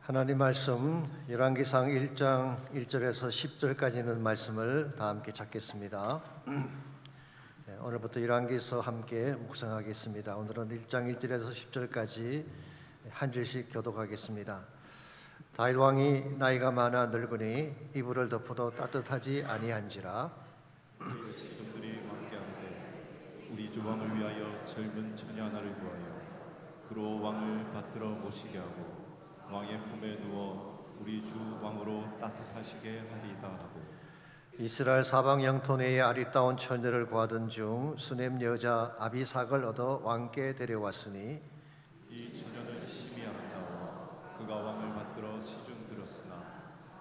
하나님 말씀 열왕기상 1장 1절에서 10절까지 있는 말씀을 다 함께 찾겠습니다. 오늘부터 열왕기서 함께 묵상하겠습니다. 오늘은 1장 1절에서 10절까지 한 절씩 교독하겠습니다. 다윗 왕이 나이가 많아 늙으니 이불을 덮어도 따뜻하지 아니한지라. 우리 시종들이 왕께하되 우리 주 왕을 위하여 젊은 처녀 하나를 구하여 그로 왕을 받들어 모시게 하고 왕의 품에 누워 우리 주 왕으로 따뜻하시게 하리이다 하고, 이스라엘 사방 영토 내에 아리따운 처녀를 구하던 중 수넴 여자 아비삭을 얻어 왕께 데려왔으니 이 처녀는 심히 아름다워 그가 왕을 받들어 시중 들었으나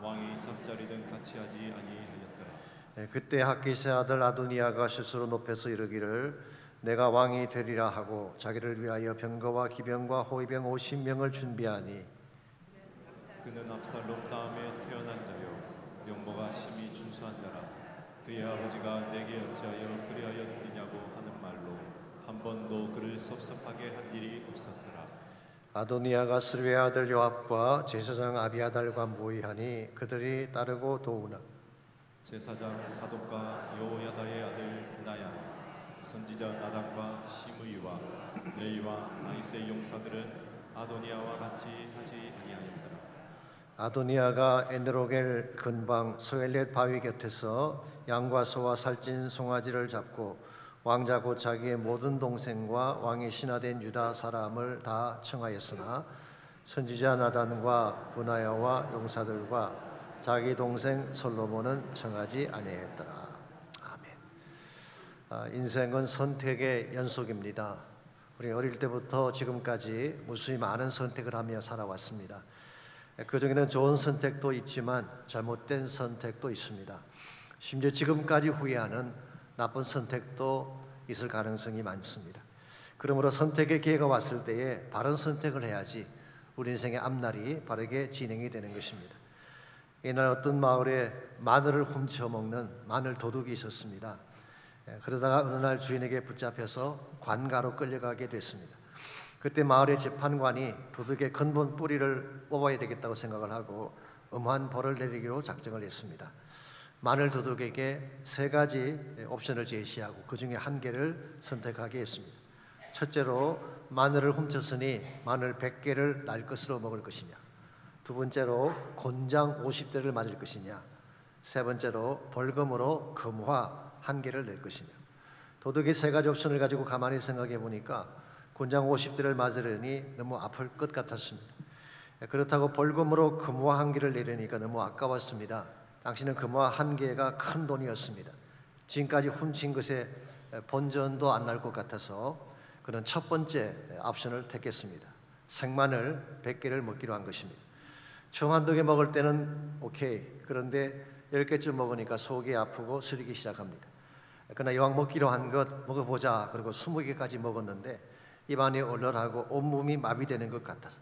왕이 잠자리든 같이 하지 아니하였더라. 그때 핫기스의 아들 아도니아가 스스로 높여서 이르기를 내가 왕이 되리라 하고 자기를 위하여 병거와 기병과 호위병 50명을 준비하니 그는 압살롬 다음에 태어난 자요 명모가 심히 준수한 자라. 그의 아버지가 내게 어찌하여 그리하였느냐고 하는 말로 한 번도 그를 섭섭하게 한 일이 없었더라. 아도니아가 스루의 아들 요압과 제사장 아비아달과 모의하니 그들이 따르고 도우나 제사장 사독과 여호야다의 아들 브나야, 선지자 나단과 시므이와 레이와 아이스의 용사들은 아도니아와 같이 하지 아니하였더라. 아도니아가 에드로겔 근방 소엘렛 바위 곁에서 양과 소와 살찐 송아지를 잡고 왕자 곧 자기의 모든 동생과 왕의 신하된 유다 사람을 다 청하였으나 선지자 나단과 브나야와 용사들과 자기 동생 솔로몬은 청하지 아니하였더라. 아멘. 인생은 선택의 연속입니다. 우리 어릴 때부터 지금까지 무수히 많은 선택을 하며 살아왔습니다. 그 중에는 좋은 선택도 있지만 잘못된 선택도 있습니다. 심지어 지금까지 후회하는 나쁜 선택도 있을 가능성이 많습니다. 그러므로 선택의 기회가 왔을 때에 바른 선택을 해야지 우리 인생의 앞날이 바르게 진행이 되는 것입니다. 이날 어떤 마을에 마늘을 훔쳐먹는 마늘 도둑이 있었습니다. 그러다가 어느 날 주인에게 붙잡혀서 관가로 끌려가게 됐습니다. 그때 마을의 재판관이 도둑의 근본 뿌리를 뽑아야 되겠다고 생각을 하고 엄한 벌을 내리기로 작정을 했습니다. 마늘 도둑에게 세 가지 옵션을 제시하고 그 중에 한 개를 선택하게 했습니다. 첫째로 마늘을 훔쳤으니 마늘 100개를 날 것으로 먹을 것이냐, 두 번째로 곤장 50대를 맞을 것이냐, 세 번째로 벌금으로 금화 1개를 낼 것이냐. 도둑이 세 가지 옵션을 가지고 가만히 생각해 보니까 곤장 50대를 맞으려니 너무 아플 것 같았습니다. 그렇다고 벌금으로 금화 1개를 내려니까 너무 아까웠습니다. 당시는 금화 1개가 큰 돈이었습니다. 지금까지 훔친 것의 본전도 안 날 것 같아서 그는 첫 번째 옵션을 택했습니다. 생마늘 100개를 먹기로 한 것입니다. 처음 한두 개 먹을 때는 오케이. 그런데 10개쯤 먹으니까 속이 아프고 쓰리기 시작합니다. 그러나 이왕 먹기로 한 것 먹어보자. 그리고 20개까지 먹었는데 입안이 얼얼하고 온몸이 마비되는 것 같아서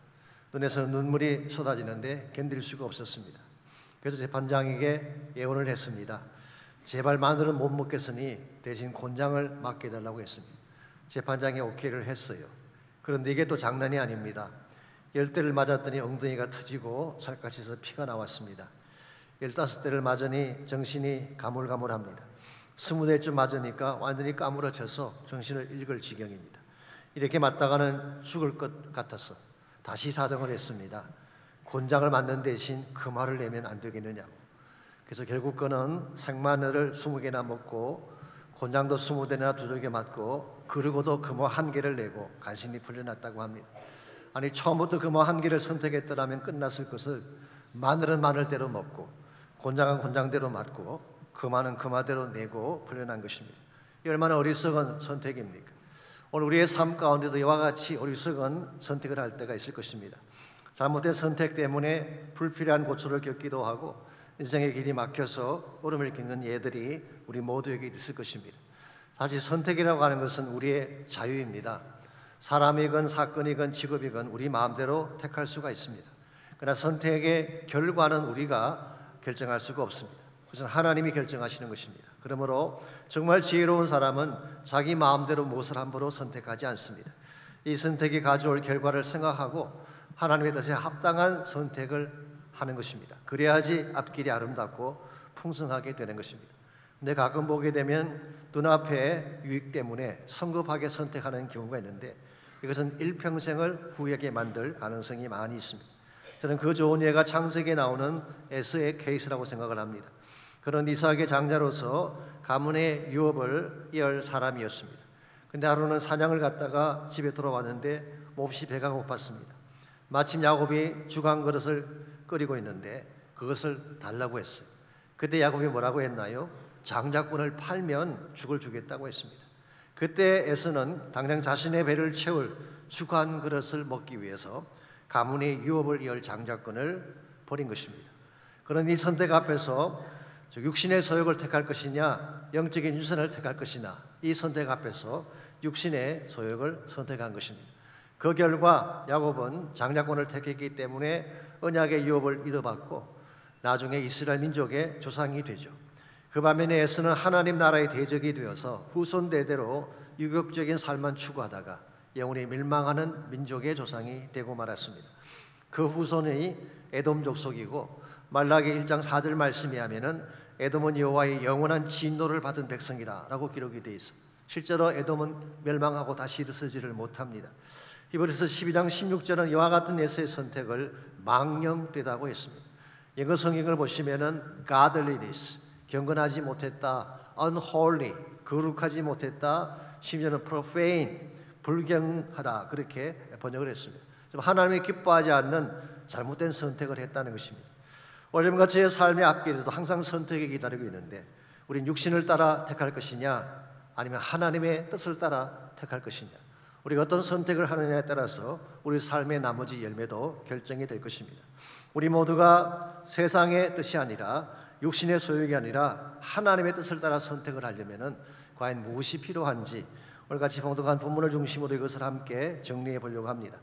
눈에서 눈물이 쏟아지는데 견딜 수가 없었습니다. 그래서 재판장에게 예언을 했습니다. 제발 마늘은 못 먹겠으니 대신 곤장을 맡게 해달라고 했습니다. 재판장이 오케이를 했어요. 그런데 이게 또 장난이 아닙니다. 10대를 맞았더니 엉덩이가 터지고 살갗에서 피가 나왔습니다. 15대를 맞으니 정신이 가물가물합니다. 20대쯤 맞으니까 완전히 까무러쳐서 정신을 잃을 지경입니다. 이렇게 맞다가는 죽을 것 같아서 다시 사정을 했습니다. 곤장을 맞는 대신 금화를 내면 안 되겠느냐고. 그래서 결국 그는 생마늘을 20개나 먹고 곤장도 20대나 두들겨 맞고 그러고도 금화 1개를 내고 간신히 풀려났다고 합니다. 아니 처음부터 금화 1개를 선택했더라면 끝났을 것을 마늘은 마늘대로 먹고 곤장은 곤장대로 맞고 금화는 금화대로 내고 풀려난 것입니다. 이 얼마나 어리석은 선택입니까? 오늘 우리의 삶 가운데도 이와 같이 어리석은 선택을 할 때가 있을 것입니다. 잘못된 선택 때문에 불필요한 고초를 겪기도 하고 인생의 길이 막혀서 얼음을 겪는 예들이 우리 모두에게 있을 것입니다. 사실 선택이라고 하는 것은 우리의 자유입니다. 사람이건 사건이건 직업이건 우리 마음대로 택할 수가 있습니다. 그러나 선택의 결과는 우리가 결정할 수가 없습니다. 그것은 하나님이 결정하시는 것입니다. 그러므로 정말 지혜로운 사람은 자기 마음대로 무엇을 함부로 선택하지 않습니다. 이 선택이 가져올 결과를 생각하고 하나님의 뜻에 합당한 선택을 하는 것입니다. 그래야지 앞길이 아름답고 풍성하게 되는 것입니다. 근데 가끔 보게 되면 눈앞의 유익 때문에 성급하게 선택하는 경우가 있는데 이것은 일평생을 후회하게 만들 가능성이 많이 있습니다. 저는 그 좋은 예가 창세기에 나오는 에서의 케이스라고 생각을 합니다. 그런 이삭의 장자로서 가문의 유업을 이을 사람이었습니다. 근데 하루는 사냥을 갔다가 집에 돌아왔는데 몹시 배가 고팠습니다. 마침 야곱이 죽은 그릇을 끓이고 있는데 그것을 달라고 했어요. 그때 야곱이 뭐라고 했나요? 장자꾼을 팔면 죽을 주겠다고 했습니다. 그때 에서는 당장 자신의 배를 채울 죽은 그릇을 먹기 위해서 가문의 유업을 이을 장자꾼을 버린 것입니다. 그런 이 선택 앞에서 육신의 소욕을 택할 것이냐 영적인 유산을 택할 것이냐 이 선택 앞에서 육신의 소욕을 선택한 것입니다. 그 결과 야곱은 장자권을 택했기 때문에 언약의 유업을 이어받고 나중에 이스라엘 민족의 조상이 되죠. 그 반면에 에서는 하나님 나라의 대적이 되어서 후손 대대로 유격적인 삶만 추구하다가 영원히 멸망하는 민족의 조상이 되고 말았습니다. 그 후손이 에돔 족속이고 말라기 1장 4절 말씀에 하면은 에돔은 여호와의 영원한 진노를 받은 백성이다라고 기록이 되어 있습니다. 실제로 에돔은 멸망하고 다시 일어서지를 못합니다. 히브리서 12장 16절은 이와 같은 에서의 선택을 망령되다고 했습니다. 영어 성경을 보시면은 godliness, 경건하지 못했다, unholy, 거룩하지 못했다, 심지어는 profane, 불경하다 그렇게 번역을 했습니다. 하나님이 기뻐하지 않는 잘못된 선택을 했다는 것입니다. 오늘과 저의 삶의 앞길에도 항상 선택이 기다리고 있는데 우린 육신을 따라 택할 것이냐 아니면 하나님의 뜻을 따라 택할 것이냐 우리가 어떤 선택을 하느냐에 따라서 우리 삶의 나머지 열매도 결정이 될 것입니다. 우리 모두가 세상의 뜻이 아니라 육신의 소욕이 아니라 하나님의 뜻을 따라 선택을 하려면 과연 무엇이 필요한지 오늘같이 봉독한 본문을 중심으로 이것을 함께 정리해 보려고 합니다.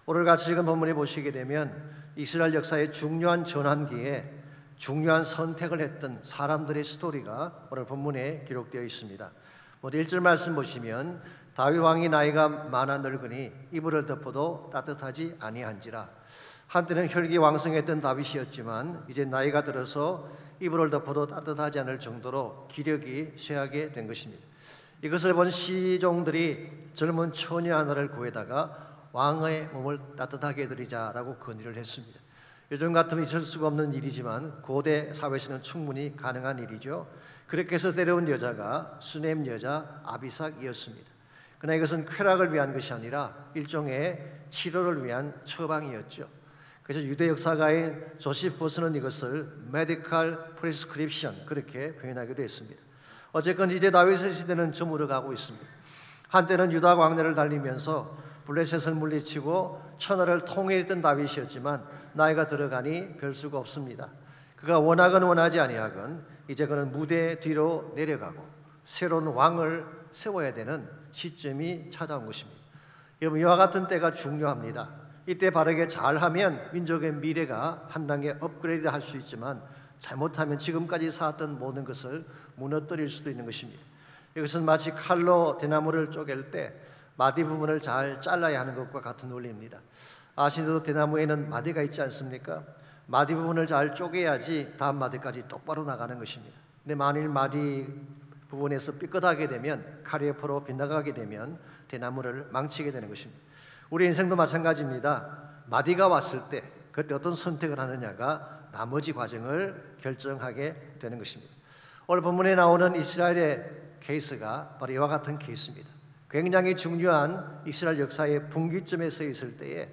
오늘같이 읽은 본문에 보시게 되면 이스라엘 역사의 중요한 전환기에 중요한 선택을 했던 사람들의 스토리가 오늘 본문에 기록되어 있습니다. 1절 말씀 보시면 다윗 왕이 나이가 많아 늙으니 이불을 덮어도 따뜻하지 아니한지라. 한때는 혈기왕성했던 다윗이었지만 이제 나이가 들어서 이불을 덮어도 따뜻하지 않을 정도로 기력이 쇠하게 된 것입니다. 이것을 본 시종들이 젊은 처녀 하나를 구해다가 왕의 몸을 따뜻하게 해드리자라고 건의를 했습니다. 요즘 같으면 있을 수가 없는 일이지만 고대 사회에서는 충분히 가능한 일이죠. 그렇게 해서 데려온 여자가 수넴 여자 아비삭이었습니다. 그러나 이것은 쾌락을 위한 것이 아니라 일종의 치료를 위한 처방이었죠. 그래서 유대 역사가인 조시푸스는 이것을 메디컬 프리스크립션 그렇게 표현하기도 했습니다. 어쨌건 이제 다윗의 시대는 저물어 가고 있습니다. 한때는 유다 광야를 달리면서 블레셋을 물리치고 천하를 통일했던 다윗이었지만 나이가 들어가니 별 수가 없습니다. 그가 원하건 원하지 아니하건 이제 그는 무대 뒤로 내려가고 새로운 왕을 세워야 되는 시점이 찾아온 것입니다. 여러분 이와 같은 때가 중요합니다. 이때 바르게 잘하면 민족의 미래가 한 단계 업그레이드 할 수 있지만 잘못하면 지금까지 쌓았던 모든 것을 무너뜨릴 수도 있는 것입니다. 이것은 마치 칼로 대나무를 쪼갤 때 마디 부분을 잘 잘라야 하는 것과 같은 원리입니다. 아시는 대나무에는 마디가 있지 않습니까? 마디 부분을 잘 쪼개야지 다음 마디까지 똑바로 나가는 것입니다. 근데 만일 마디 부분에서 삐끗하게 되면 칼이 옆으로 빗나가게 되면 대나무를 망치게 되는 것입니다. 우리 인생도 마찬가지입니다. 마디가 왔을 때 그때 어떤 선택을 하느냐가 나머지 과정을 결정하게 되는 것입니다. 오늘 본문에 나오는 이스라엘의 케이스가 바로 이와 같은 케이스입니다. 굉장히 중요한 이스라엘 역사의 분기점에 서 있을 때에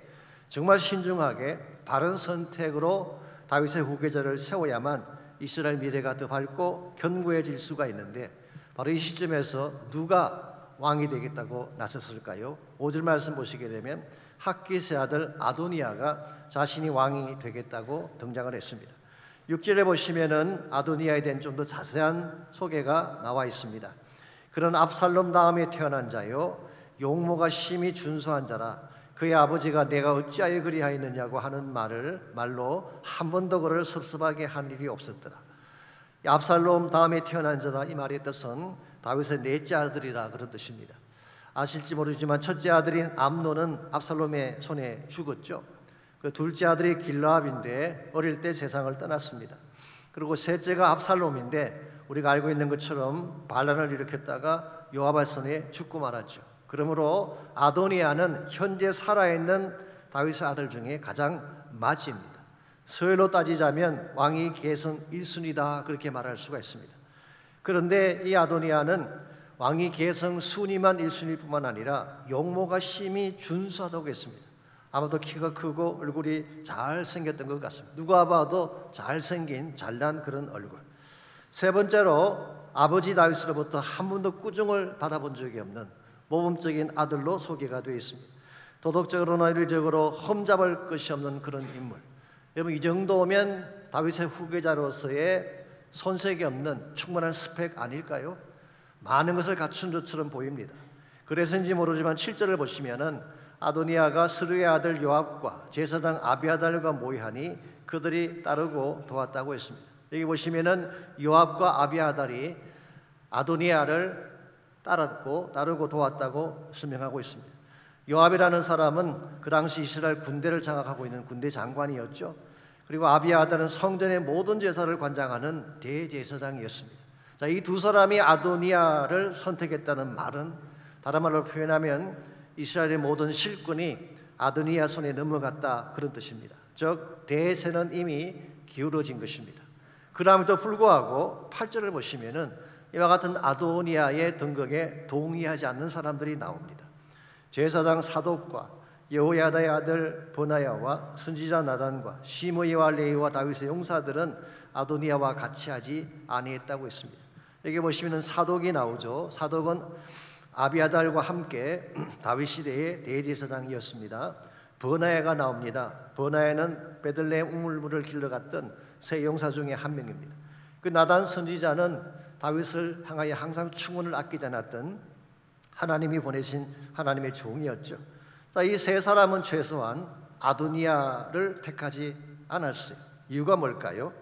정말 신중하게 바른 선택으로 다윗의 후계자를 세워야만 이스라엘 미래가 더 밝고 견고해질 수가 있는데 바로 이 시점에서 누가 왕이 되겠다고 나섰을까요? 5절 말씀 보시게 되면 핫깃의 아들 아도니아가 자신이 왕이 되겠다고 등장을 했습니다. 6절에 보시면은 아도니아에 대한 좀 더 자세한 소개가 나와 있습니다. 그런 압살롬 다음에 태어난 자요 용모가 심히 준수한 자라 그의 아버지가 내가 어찌하여 그리하였느냐고 하는 말로 한 번도 그를 섭섭하게 한 일이 없었더라. 압살롬 다음에 태어난 자다 이 말의 뜻은 다윗의 넷째 아들이라 그런 뜻입니다. 아실지 모르지만 첫째 아들인 암논은 압살롬의 손에 죽었죠. 그 둘째 아들이 길라압인데 어릴 때 세상을 떠났습니다. 그리고 셋째가 압살롬인데 우리가 알고 있는 것처럼 반란을 일으켰다가 요압의 손에 죽고 말았죠. 그러므로 아도니아는 현재 살아있는 다윗의 아들 중에 가장 맏입니다. 서열로 따지자면 왕위 계승 1순위다 그렇게 말할 수가 있습니다. 그런데 이 아도니아는 왕위 계승 순위만 1순위일 뿐만 아니라 용모가 심히 준수하다고 했습니다. 아마도 키가 크고 얼굴이 잘생겼던 것 같습니다. 누가 봐도 잘생긴 잘난 그런 얼굴. 세 번째로 아버지 다윗으로부터 한 번도 꾸중을 받아본 적이 없는 모범적인 아들로 소개가 되어 있습니다. 도덕적으로나 윤리적으로 험잡을 것이 없는 그런 인물. 여러분 이 정도면 다윗의 후계자로서의 손색이 없는 충분한 스펙 아닐까요? 많은 것을 갖춘 것처럼 보입니다. 그래서인지 모르지만 7절을 보시면은 아도니아가 스루의 아들 요압과 제사장 아비아달과 모이하니 그들이 따르고 도왔다고 했습니다. 여기 보시면은 요압과 아비아달이 아도니아를 따르고 도왔다고 설명하고 있습니다. 요압이라는 사람은 그 당시 이스라엘 군대를 장악하고 있는 군대 장관이었죠. 그리고 아비아달은 성전의 모든 제사를 관장하는 대제사장이었습니다. 자, 이 두 사람이 아도니아를 선택했다는 말은 다른 말로 표현하면 이스라엘의 모든 실권이 아도니아 손에 넘어갔다 그런 뜻입니다. 즉 대세는 이미 기울어진 것입니다. 그럼에도 불구하고 8절을 보시면은 이와 같은 아도니아의 등극에 동의하지 않는 사람들이 나옵니다. 제사장 사독과 여호야다의 아들 버나야와 선지자 나단과 시므이와 레이와 다윗의 용사들은 아도니아와 같이 하지 아니했다고 했습니다. 여기 보시면은 사독이 나오죠. 사독은 아비아달과 함께 다윗 시대의 대제사장이었습니다. 버나야가 나옵니다. 버나야는 베들레헴 우물물을 길러갔던 세 용사 중에 한 명입니다. 그 나단 선지자는 다윗을 향하여 항상 충원을 아끼지 않았던 하나님이 보내신 하나님의 종이었죠. 이 세 사람은 최소한 아도니아를 택하지 않았어요. 이유가 뭘까요?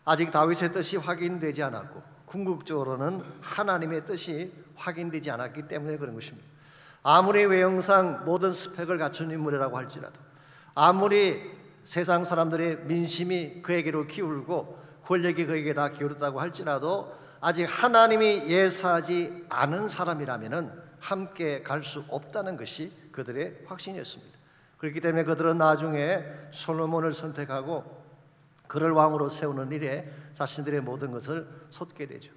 아직 다윗의 뜻이 확인되지 않았고 궁극적으로는 하나님의 뜻이 확인되지 않았기 때문에 그런 것입니다. 아무리 외형상 모든 스펙을 갖춘 인물이라고 할지라도 아무리 세상 사람들의 민심이 그에게로 기울고 권력이 그에게 다 기울었다고 할지라도 아직 하나님이 예사하지 않은 사람이라면 함께 갈 수 없다는 것이 그들의 확신이었습니다. 그렇기 때문에 그들은 나중에 솔로몬을 선택하고 그를 왕으로 세우는 일에 자신들의 모든 것을 쏟게 되죠.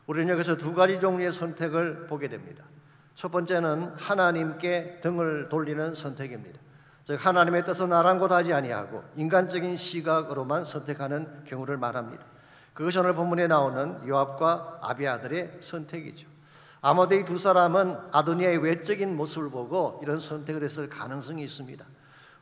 우리는 여기서 두 가지 종류의 선택을 보게 됩니다. 첫 번째는 하나님께 등을 돌리는 선택입니다. 즉 하나님의 뜻은 아랑곳하지 아니하고 인간적인 시각으로만 선택하는 경우를 말합니다. 그것이 오늘 본문에 나오는 요압과 아비아들의 선택이죠. 아마도 이 두 사람은 아도니아의 외적인 모습을 보고 이런 선택을 했을 가능성이 있습니다.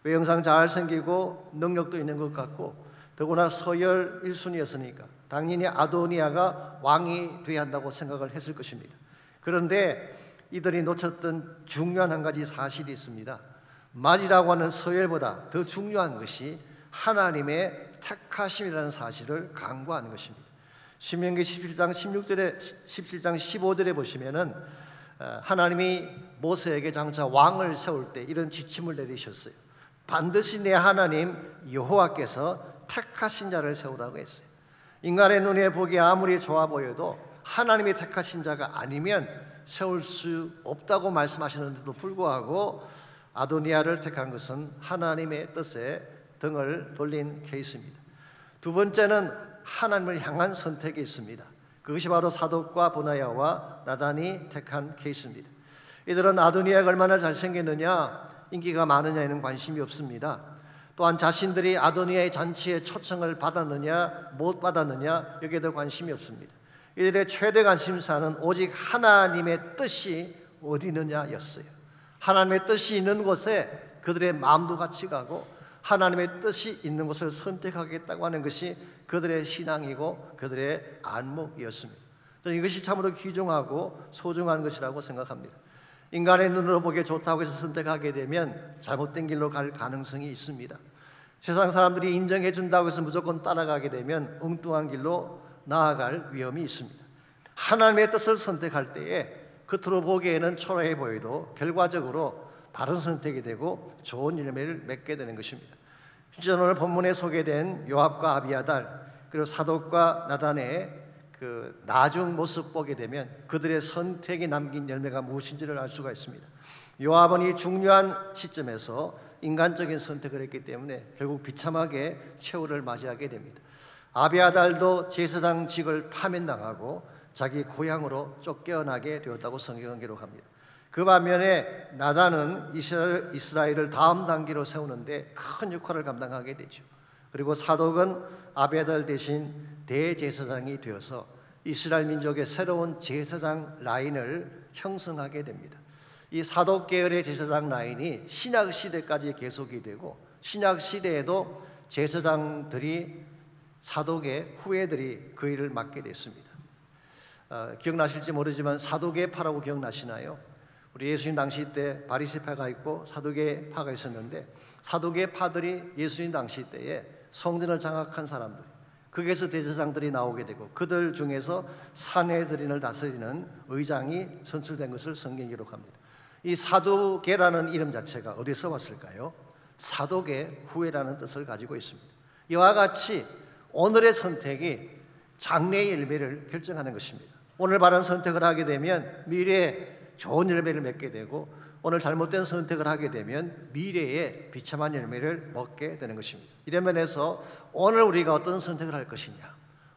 외형상 잘생기고 능력도 있는 것 같고 더구나 서열 1순위였으니까 당연히 아도니아가 왕이 되어야 한다고 생각을 했을 것입니다. 그런데 이들이 놓쳤던 중요한 한 가지 사실이 있습니다. 말이라고 하는 서열보다 더 중요한 것이 하나님의 택하심이라는 사실을 간구하는 것입니다. 신명기 17장 15절에 보시면은 하나님이 모세에게 장차 왕을 세울 때 이런 지침을 내리셨어요. 반드시 내 하나님 여호와께서 택하신 자를 세우라고 했어요. 인간의 눈에 보기에 아무리 좋아 보여도 하나님이 택하신 자가 아니면 세울 수 없다고 말씀하시는데도 불구하고 아도니아를 택한 것은 하나님의 뜻에 등을 돌린 케이스입니다. 두 번째는 하나님을 향한 선택이 있습니다. 그것이 바로 사독과 보나야와 나단이 택한 케이스입니다. 이들은 아도니아가 얼마나 잘생겼느냐, 인기가 많으냐에는 관심이 없습니다. 또한 자신들이 아도니아의 잔치에 초청을 받았느냐 못 받았느냐 여기에도 관심이 없습니다. 이들의 최대 관심사는 오직 하나님의 뜻이 어디 있느냐였어요. 하나님의 뜻이 있는 곳에 그들의 마음도 같이 가고 하나님의 뜻이 있는 곳을 선택하겠다고 하는 것이 그들의 신앙이고 그들의 안목이었습니다. 저는 이것이 참으로 귀중하고 소중한 것이라고 생각합니다. 인간의 눈으로 보기에 좋다고 해서 선택하게 되면 잘못된 길로 갈 가능성이 있습니다. 세상 사람들이 인정해 준다고 해서 무조건 따라가게 되면 엉뚱한 길로 나아갈 위험이 있습니다. 하나님의 뜻을 선택할 때에 겉으로 보기에는 초라해 보여도 결과적으로 바른 선택이 되고 좋은 열매를 맺게 되는 것입니다. 실제 오늘 본문에 소개된 요압과 아비아달 그리고 사독과 나단의 그 나중 모습 보게 되면 그들의 선택이 남긴 열매가 무엇인지를 알 수가 있습니다. 요압은 이 중요한 시점에서 인간적인 선택을 했기 때문에 결국 비참하게 최후를 맞이하게 됩니다. 아비아달도 제사장직을 파면당하고 자기 고향으로 쫓겨나게 되었다고 성경은 기록합니다. 그 반면에 나단은 이스라엘을 다음 단계로 세우는데 큰 역할을 감당하게 되죠. 그리고 사독은 아비아달 대신 대제사장이 되어서 이스라엘 민족의 새로운 제사장 라인을 형성하게 됩니다. 이 사독 계열의 제사장 라인이 신약 시대까지 계속이 되고 신약 시대에도 제사장들이 사독의 후예들이 그 일을 맡게 됐습니다. 기억나실지 모르지만 사두개파라고 기억나시나요? 우리 예수님 당시 때 바리새파가 있고 사두개파가 있었는데 사두개파들이 예수님 당시 때에 성전을 장악한 사람들, 거기에서 대제사장들이 나오게 되고 그들 중에서 산헤드린을 다스리는 의장이 선출된 것을 성경이 기록합니다. 이 사두개라는 이름 자체가 어디서 왔을까요? 사독의 후예라는 뜻을 가지고 있습니다. 이와 같이 오늘의 선택이 장래의 열매를 결정하는 것입니다. 오늘 바른 선택을 하게 되면 미래에 좋은 열매를 맺게 되고 오늘 잘못된 선택을 하게 되면 미래에 비참한 열매를 먹게 되는 것입니다. 이런 면에서 오늘 우리가 어떤 선택을 할 것이냐,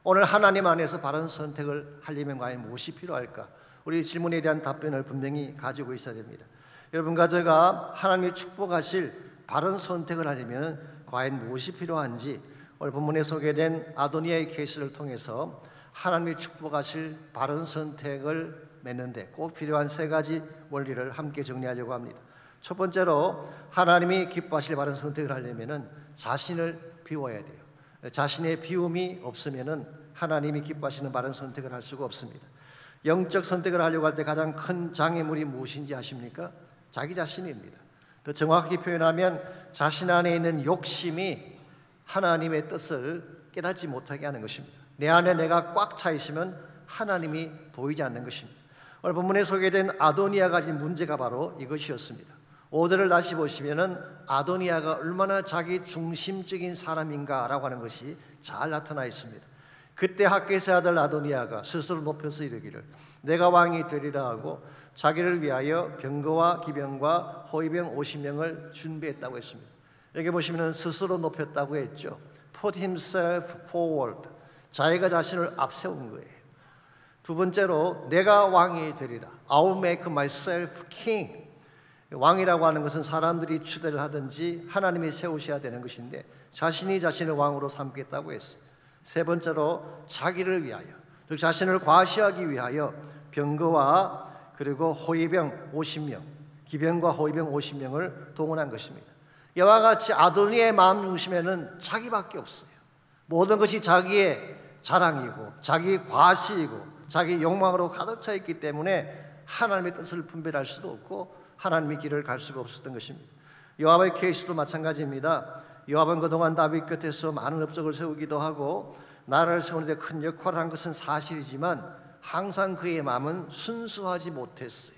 오늘 하나님 안에서 바른 선택을 하려면 과연 무엇이 필요할까? 우리 질문에 대한 답변을 분명히 가지고 있어야 됩니다. 여러분과 제가 하나님이 축복하실 바른 선택을 하려면 과연 무엇이 필요한지 오늘 본문에 소개된 아도니아의 케이스를 통해서 하나님이 축복하실 바른 선택을 맺는데 꼭 필요한 세 가지 원리를 함께 정리하려고 합니다. 첫 번째로 하나님이 기뻐하실 바른 선택을 하려면 자신을 비워야 돼요. 자신의 비움이 없으면 하나님이 기뻐하시는 바른 선택을 할 수가 없습니다. 영적 선택을 하려고 할 때 가장 큰 장애물이 무엇인지 아십니까? 자기 자신입니다. 더 정확히 표현하면 자신 안에 있는 욕심이 하나님의 뜻을 깨닫지 못하게 하는 것입니다. 내 안에 내가 꽉 차 있으면 하나님이 보이지 않는 것입니다. 오늘 본문에 소개된 아도니아가 가진 문제가 바로 이것이었습니다. 5절을 다시 보시면은 아도니아가 얼마나 자기 중심적인 사람인가라고 하는 것이 잘 나타나 있습니다. 그때 핫게스의 아들 아도니아가 스스로 높여서 이르기를 내가 왕이 되리라 하고 자기를 위하여 병거와 기병과 호위병 50명을 준비했다고 했습니다. 여기 보시면 스스로 높였다고 했죠. Put himself forward. 자기가 자신을 앞세운 거예요. 두 번째로 내가 왕이 되리라. I'll make myself king. 왕이라고 하는 것은 사람들이 추대를 하든지 하나님이 세우셔야 되는 것인데 자신이 자신을 왕으로 삼겠다고 했어요. 세 번째로 자기를 위하여, 즉 자신을 과시하기 위하여 병거와 그리고 호위병 50명, 기병과 호위병 50명을 동원한 것입니다. 이와 같이 아도니아의 마음 중심에는 자기밖에 없어요. 모든 것이 자기의 자랑이고 자기 과시이고 자기 욕망으로 가득 차 있기 때문에 하나님의 뜻을 분별할 수도 없고 하나님의 길을 갈 수가 없었던 것입니다. 요압의 케이스도 마찬가지입니다. 요압은 그동안 다윗 곁에서 많은 업적을 세우기도 하고 나라를 세우는데 큰 역할을 한 것은 사실이지만 항상 그의 마음은 순수하지 못했어요.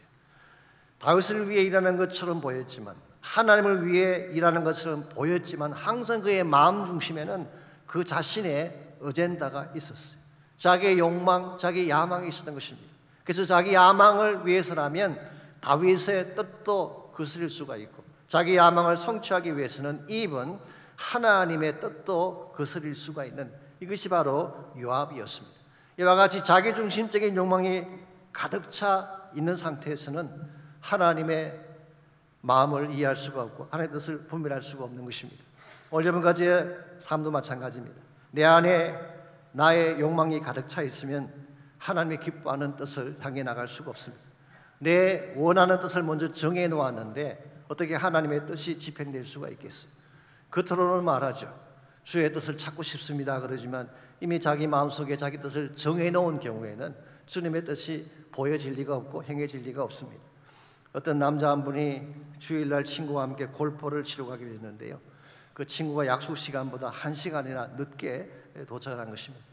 다윗을 위해 일하는 것처럼 보였지만 하나님을 위해 일하는 것처럼 보였지만 항상 그의 마음 중심에는 그 자신의 어젠다가 있었어요. 자기의 욕망, 자기의 야망이 있었던 것입니다. 그래서 자기 야망을 위해서라면 다윗의 뜻도 거스릴 수가 있고 자기 야망을 성취하기 위해서는 even 하나님의 뜻도 거스릴 수가 있는 이것이 바로 요압이었습니다. 이와 같이 자기중심적인 욕망이 가득 차 있는 상태에서는 하나님의 마음을 이해할 수가 없고 하나님의 뜻을 분별할 수가 없는 것입니다. 오늘 여러분까지의 삶도 마찬가지입니다. 내 안에 나의 욕망이 가득 차 있으면 하나님의 기뻐하는 뜻을 향해 나갈 수가 없습니다. 내 원하는 뜻을 먼저 정해 놓았는데 어떻게 하나님의 뜻이 집행될 수가 있겠어요? 겉으로는 말하죠. 주의 뜻을 찾고 싶습니다 그러지만 이미 자기 마음속에 자기 뜻을 정해 놓은 경우에는 주님의 뜻이 보여질 리가 없고 행해질 리가 없습니다. 어떤 남자 한 분이 주일날 친구와 함께 골프를 치러 가기로 했는데요. 그 친구가 약속 시간보다 1시간이나 늦게 도착을 한 것입니다.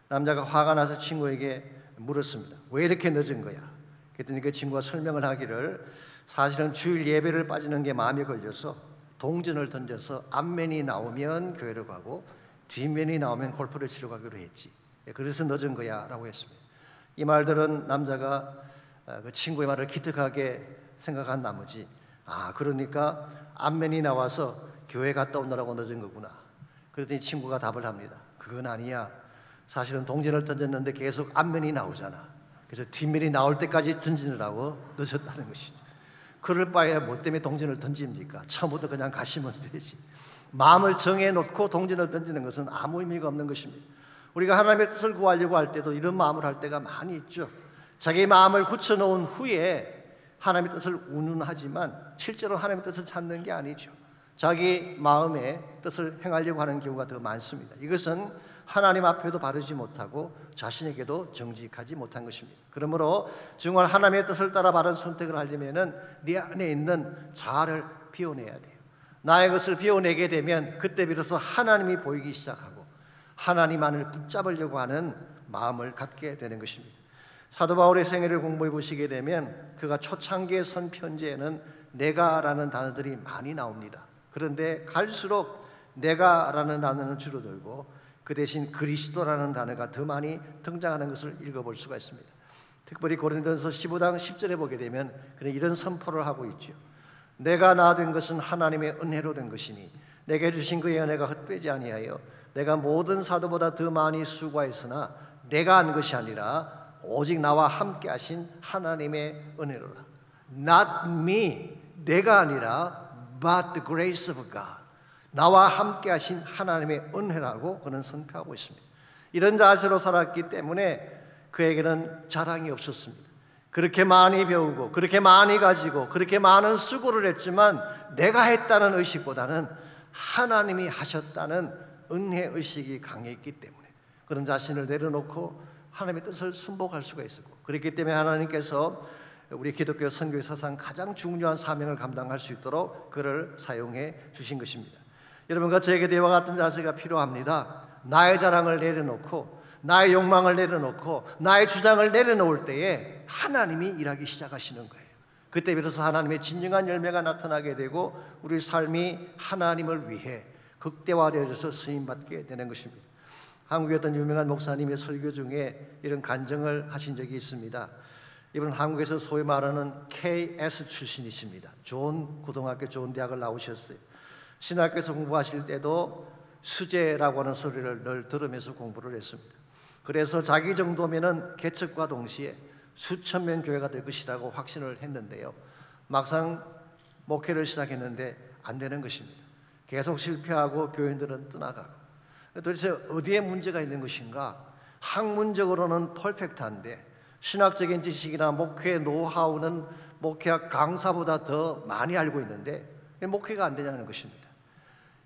남자가 화가 나서 친구에게 물었습니다. 왜 이렇게 늦은 거야? 그랬더니 그 친구가 설명을 하기를 사실은 주일 예배를 빠지는 게 마음에 걸려서 동전을 던져서 앞면이 나오면 교회로 가고 뒷면이 나오면 골프를 치러 가기로 했지. 그래서 늦은 거야 라고 했습니다. 이 말들은 남자가 그 친구의 말을 기특하게 생각한 나머지 그러니까 앞면이 나와서 교회 갔다 오느라고 늦은 거구나. 그랬더니 친구가 답을 합니다. 그건 아니야. 사실은 동전을 던졌는데 계속 앞면이 나오잖아. 그래서 뒷면이 나올 때까지 던지느라고 늦었다는 것이죠. 그럴 바에 뭐 때문에 동전을 던집니까? 처음부터 그냥 가시면 되지. 마음을 정해놓고 동전을 던지는 것은 아무 의미가 없는 것입니다. 우리가 하나님의 뜻을 구하려고 할 때도 이런 마음을 할 때가 많이 있죠. 자기 마음을 굳혀놓은 후에 하나님의 뜻을 운운하지만 실제로 하나님의 뜻을 찾는 게 아니죠. 자기 마음의 뜻을 행하려고 하는 경우가 더 많습니다. 이것은 하나님 앞에도 바르지 못하고 자신에게도 정직하지 못한 것입니다. 그러므로 정말 하나님의 뜻을 따라 바른 선택을 하려면 네 안에 있는 자아를 비워내야 돼요. 나의 것을 비워내게 되면 그때 비로소 하나님이 보이기 시작하고 하나님만을 붙잡으려고 하는 마음을 갖게 되는 것입니다. 사도 바울의 생애를 공부해 보시게 되면 그가 초창기에 쓴 편지에는 내가라는 단어들이 많이 나옵니다. 그런데 갈수록 내가라는 단어는 줄어들고 그 대신 그리스도라는 단어가 더 많이 등장하는 것을 읽어볼 수가 있습니다. 특별히 고린도전서 15장 10절에 보게 되면 그는 이런 선포를 하고 있죠. 내가 나 된 것은 하나님의 은혜로 된 것이니 내게 주신 그의 은혜가 헛되지 아니하여 내가 모든 사도보다 더 많이 수고하였으나 내가 한 것이 아니라 오직 나와 함께 하신 하나님의 은혜로라. Not me, 내가 아니라 but the grace of God. 나와 함께 하신 하나님의 은혜라고 그는 선포하고 있습니다. 이런 자세로 살았기 때문에 그에게는 자랑이 없었습니다. 그렇게 많이 배우고 그렇게 많이 가지고 그렇게 많은 수고를 했지만 내가 했다는 의식보다는 하나님이 하셨다는 은혜의식이 강했기 때문에 그런 자신을 내려놓고 하나님의 뜻을 순복할 수가 있었고, 그렇기 때문에 하나님께서 우리 기독교 선교의 사상 가장 중요한 사명을 감당할 수 있도록 그를 사용해 주신 것입니다. 여러분과 저에게 이와 같은 자세가 필요합니다. 나의 자랑을 내려놓고 나의 욕망을 내려놓고 나의 주장을 내려놓을 때에 하나님이 일하기 시작하시는 거예요. 그때 비로소 하나님의 진정한 열매가 나타나게 되고 우리 삶이 하나님을 위해 극대화되어져서 쓰임받게 되는 것입니다. 한국의 어떤 유명한 목사님의 설교 중에 이런 간증을 하신 적이 있습니다. 이분은 한국에서 소위 말하는 KS 출신이십니다. 좋은 고등학교, 좋은 대학을 나오셨어요. 신학교에서 공부하실 때도 수재라고 하는 소리를 늘 들으면서 공부를 했습니다. 그래서 자기 정도면은 개척과 동시에 수천 명 교회가 될 것이라고 확신을 했는데요. 막상 목회를 시작했는데 안 되는 것입니다. 계속 실패하고 교인들은 떠나가고. 도대체 어디에 문제가 있는 것인가? 학문적으로는 퍼펙트한데 신학적인 지식이나 목회 노하우는 목회학 강사보다 더 많이 알고 있는데 왜 목회가 안 되냐는 것입니다.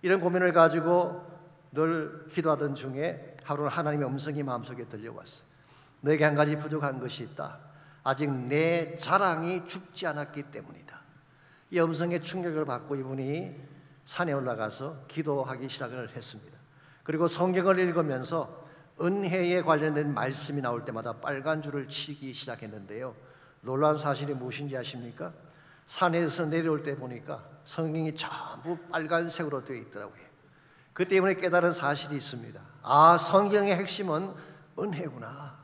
이런 고민을 가지고 늘 기도하던 중에 하루는 하나님의 음성이 마음속에 들려왔어요. 너에게 한 가지 부족한 것이 있다. 아직 내 자랑이 죽지 않았기 때문이다. 이 음성의 충격을 받고 이분이 산에 올라가서 기도하기 시작을 했습니다. 그리고 성경을 읽으면서 은혜에 관련된 말씀이 나올 때마다 빨간 줄을 치기 시작했는데요. 놀라운 사실이 무엇인지 아십니까? 산에서 내려올 때 보니까 성경이 전부 빨간색으로 되어 있더라고요. 그때 이분이 깨달은 사실이 있습니다. 성경의 핵심은 은혜구나.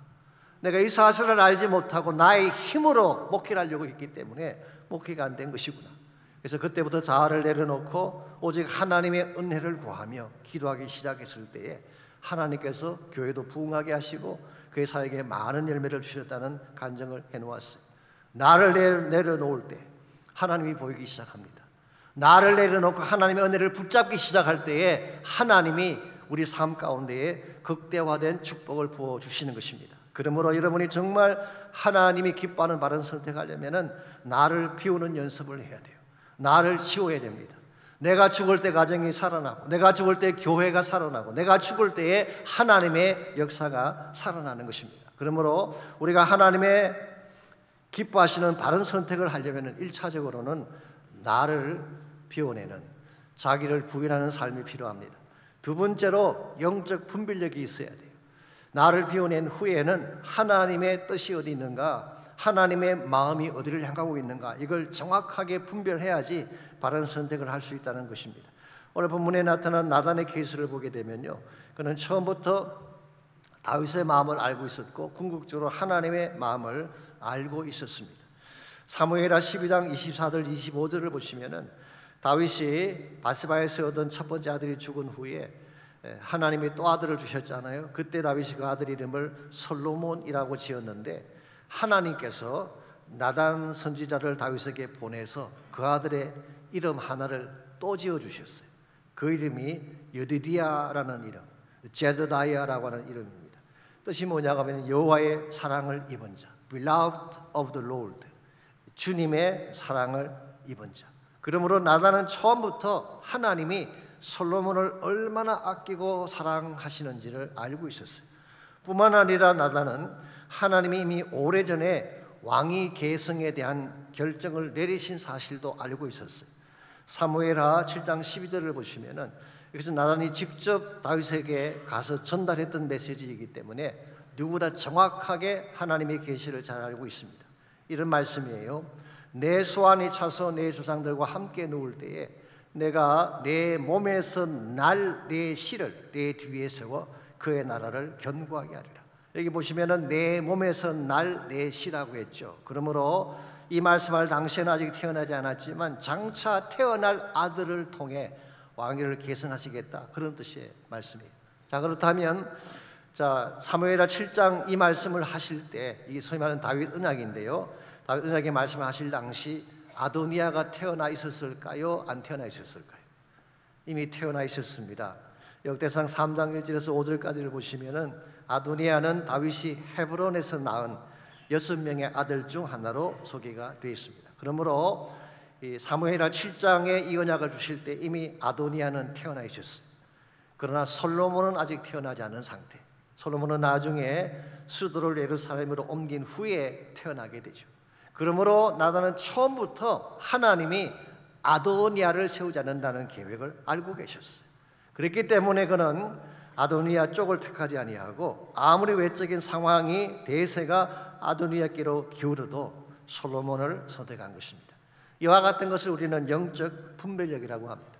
내가 이 사실을 알지 못하고 나의 힘으로 목회를 하려고 했기 때문에 목회가 안 된 것이구나. 그래서 그때부터 자아를 내려놓고 오직 하나님의 은혜를 구하며 기도하기 시작했을 때에 하나님께서 교회도 부흥하게 하시고 그의 사역에 많은 열매를 주셨다는 간증을 해놓았어요. 나를 내려놓을 때 하나님이 보이기 시작합니다. 나를 내려놓고 하나님의 은혜를 붙잡기 시작할 때에 하나님이 우리 삶 가운데에 극대화된 축복을 부어주시는 것입니다. 그러므로 여러분이 정말 하나님이 기뻐하는 바른 선택하려면 나를 비우는 연습을 해야 돼요. 나를 치워야 됩니다. 내가 죽을 때 가정이 살아나고 내가 죽을 때 교회가 살아나고 내가 죽을 때에 하나님의 역사가 살아나는 것입니다. 그러므로 우리가 하나님의 기뻐하시는 바른 선택을 하려면 1차적으로는 나를 비워내는 자기를 부인하는 삶이 필요합니다. 두 번째로 영적 분별력이 있어야 돼요. 나를 비워낸 후에는 하나님의 뜻이 어디 있는가, 하나님의 마음이 어디를 향하고 있는가, 이걸 정확하게 분별해야지 바른 선택을 할 수 있다는 것입니다. 오늘 본문에 나타난 나단의 케이스를 보게 되면요, 그는 처음부터 다윗의 마음을 알고 있었고 궁극적으로 하나님의 마음을 알고 있었습니다. 사무엘하 12장 24절 25절을 보시면은 다윗이 바스바에서 얻은 첫 번째 아들이 죽은 후에 하나님이 또 아들을 주셨잖아요. 그때 다윗이 그 아들 이름을 솔로몬이라고 지었는데, 하나님께서 나단 선지자를 다윗에게 보내서 그 아들의 이름 하나를 또 지어 주셨어요. 그 이름이 여디디아라는 이름, 제드다이아라고 하는 이름입니다. 뜻이 뭐냐고 하면 여호와의 사랑을 입은 자, beloved of the Lord, 주님의 사랑을 입은 자. 그러므로 나단은 처음부터 하나님이 솔로몬을 얼마나 아끼고 사랑하시는지를 알고 있었어요. 뿐만 아니라 나단은 하나님이 이미 오래전에 왕위 계승에 대한 결정을 내리신 사실도 알고 있었어요. 사무엘하 7장 12절을 보시면은 여기서 나단이 직접 다윗에게 가서 전달했던 메시지이기 때문에 누구보다 정확하게 하나님의 계시를 잘 알고 있습니다. 이런 말씀이에요. 내 소환이 차서 내 조상들과 함께 누울 때에 내가 내 몸에서 날 내 씨를 내 뒤에 세워 그의 나라를 견고하게 하리라. 여기 보시면은 내 몸에서 날 내 씨라고 했죠. 그러므로 이 말씀할 당시에는 아직 태어나지 않았지만 장차 태어날 아들을 통해 왕위를 계승하시겠다, 그런 뜻의 말씀이에요. 자, 그렇다면 사무엘하 7장 이 말씀을 하실 때, 이 소위 말하는 다윗 언약인데요, 다윗 언약의 말씀을 하실 당시 아도니아가 태어나 있었을까요? 안 태어나 있었을까요? 이미 태어나 있었습니다. 역대상 3장 1절에서 5절까지를 보시면은 아도니아는 다윗이 헤브론에서 낳은 6명의 아들 중 하나로 소개가 되어 있습니다. 그러므로 이 사무엘하 7장에 이 언약을 주실 때 이미 아도니아는 태어나 있었어요. 그러나 솔로몬은 아직 태어나지 않은 상태. 솔로몬은 나중에 수도를 예루살렘으로 옮긴 후에 태어나게 되죠. 그러므로 나단은 처음부터 하나님이 아도니아를 세우지 않는다는 계획을 알고 계셨어요. 그렇기 때문에 그는 아도니아 쪽을 택하지 아니하고 아무리 외적인 상황이 대세가 아도니아께로 기울어도 솔로몬을 선택한 것입니다. 이와 같은 것을 우리는 영적 분별력이라고 합니다.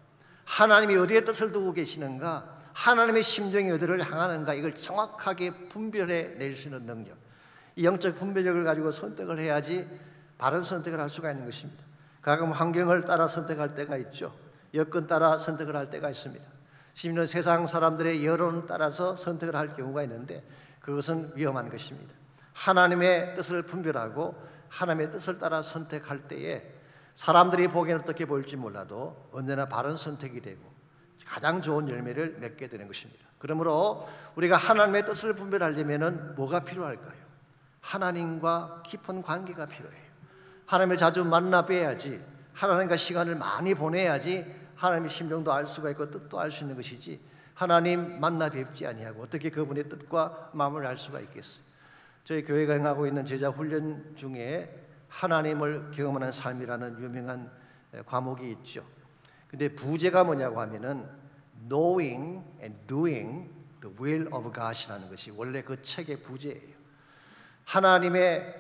하나님이 어디에 뜻을 두고 계시는가, 하나님의 심정이 어디를 향하는가, 이걸 정확하게 분별해 낼 수 있는 능력, 이 영적 분별력을 가지고 선택을 해야지 바른 선택을 할 수가 있는 것입니다. 가끔 환경을 따라 선택할 때가 있죠. 여건 따라 선택을 할 때가 있습니다. 심지어 세상 사람들의 여론을 따라서 선택을 할 경우가 있는데 그것은 위험한 것입니다. 하나님의 뜻을 분별하고 하나님의 뜻을 따라 선택할 때에 사람들이 보기에는 어떻게 보일지 몰라도 언제나 바른 선택이 되고 가장 좋은 열매를 맺게 되는 것입니다. 그러므로 우리가 하나님의 뜻을 분별하려면 뭐가 필요할까요? 하나님과 깊은 관계가 필요해요. 하나님을 자주 만나 뵈야지, 하나님과 시간을 많이 보내야지 하나님의 심정도 알 수가 있고 뜻도 알 수 있는 것이지, 하나님 만나 뵙지 아니하고 어떻게 그분의 뜻과 마음을 알 수가 있겠어요? 저희 교회가 행하고 있는 제자 훈련 중에 하나님을 경험하는 삶이라는 유명한 과목이 있죠. 근데 부제가 뭐냐고 하면은 knowing and doing the will of God이라는 것이 원래 그 책의 부제예요. 하나님의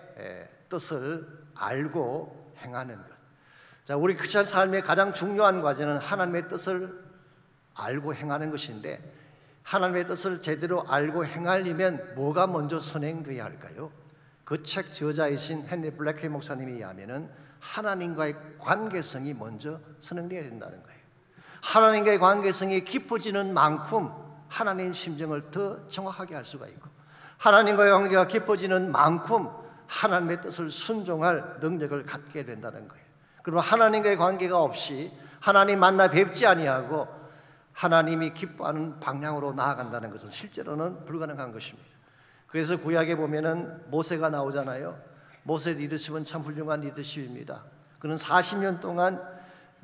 뜻을 알고 행하는 것. 자, 우리 크리스천 삶의 가장 중요한 과제는 하나님의 뜻을 알고 행하는 것인데, 하나님의 뜻을 제대로 알고 행하려면 뭐가 먼저 선행돼야 할까요? 그 책 저자이신 헨리 블랙회 목사님에 의하면은 하나님과의 관계성이 먼저 선행돼야 된다는 거예요. 하나님과의 관계성이 깊어지는 만큼 하나님 심정을 더 정확하게 알 수가 있고, 하나님과의 관계가 깊어지는 만큼 하나님의 뜻을 순종할 능력을 갖게 된다는 거예요. 그리고 하나님과의 관계가 없이 하나님 만나 뵙지 아니하고 하나님이 기뻐하는 방향으로 나아간다는 것은 실제로는 불가능한 것입니다. 그래서 구약에 보면은 모세가 나오잖아요. 모세 리더십은 참 훌륭한 리더십입니다. 그는 40년 동안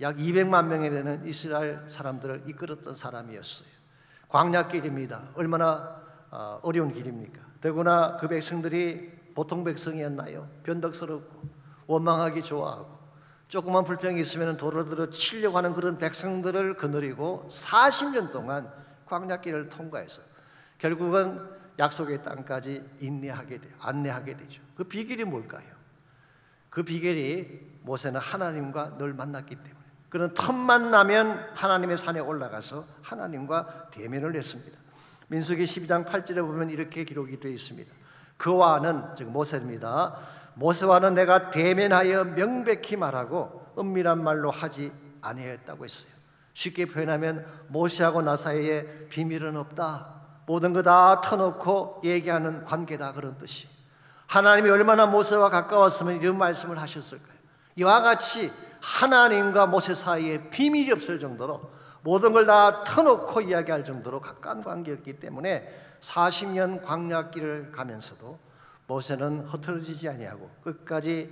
약 200만 명에 되는 이스라엘 사람들을 이끌었던 사람이었어요. 광야길입니다. 얼마나 어려운 길입니까? 더구나 그 백성들이 보통 백성이었나요? 변덕스럽고 원망하기 좋아하고 조그만 불평이 있으면 도로 들어 치려고 하는 그런 백성들을 거느리고 40년 동안 광야길을 통과해서 결국은 약속의 땅까지 안내하게 되죠. 그 비결이 뭘까요? 그 비결이 모세는 하나님과 늘 만났기 때문에 그는 틈만 나면 하나님의 산에 올라가서 하나님과 대면을 했습니다. 민수기 12장 8절에 보면 이렇게 기록이 되어 있습니다. 그와는, 즉 모세입니다. 모세와는 내가 대면하여 명백히 말하고 은밀한 말로 하지 아니하였다고 했어요. 쉽게 표현하면 모세하고 나 사이에 비밀은 없다, 모든 거 다 터놓고 얘기하는 관계다, 그런 뜻이. 하나님이 얼마나 모세와 가까웠으면 이런 말씀을 하셨을까요? 이와 같이 하나님과 모세 사이에 비밀이 없을 정도로 모든 걸 다 터놓고 이야기할 정도로 가까운 관계였기 때문에 40년 광야길을 가면서도 모세는 흐트러지지 아니하고 끝까지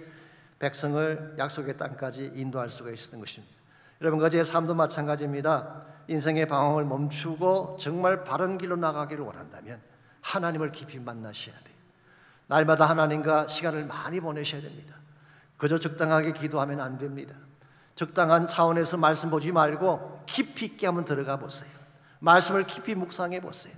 백성을 약속의 땅까지 인도할 수가 있었던 것입니다. 여러분, 제 삶도 마찬가지입니다. 인생의 방황을 멈추고 정말 바른 길로 나가기를 원한다면 하나님을 깊이 만나셔야 돼요. 날마다 하나님과 시간을 많이 보내셔야 됩니다. 그저 적당하게 기도하면 안 됩니다. 적당한 차원에서 말씀 보지 말고 깊이 있게 한번 들어가 보세요. 말씀을 깊이 묵상해 보세요.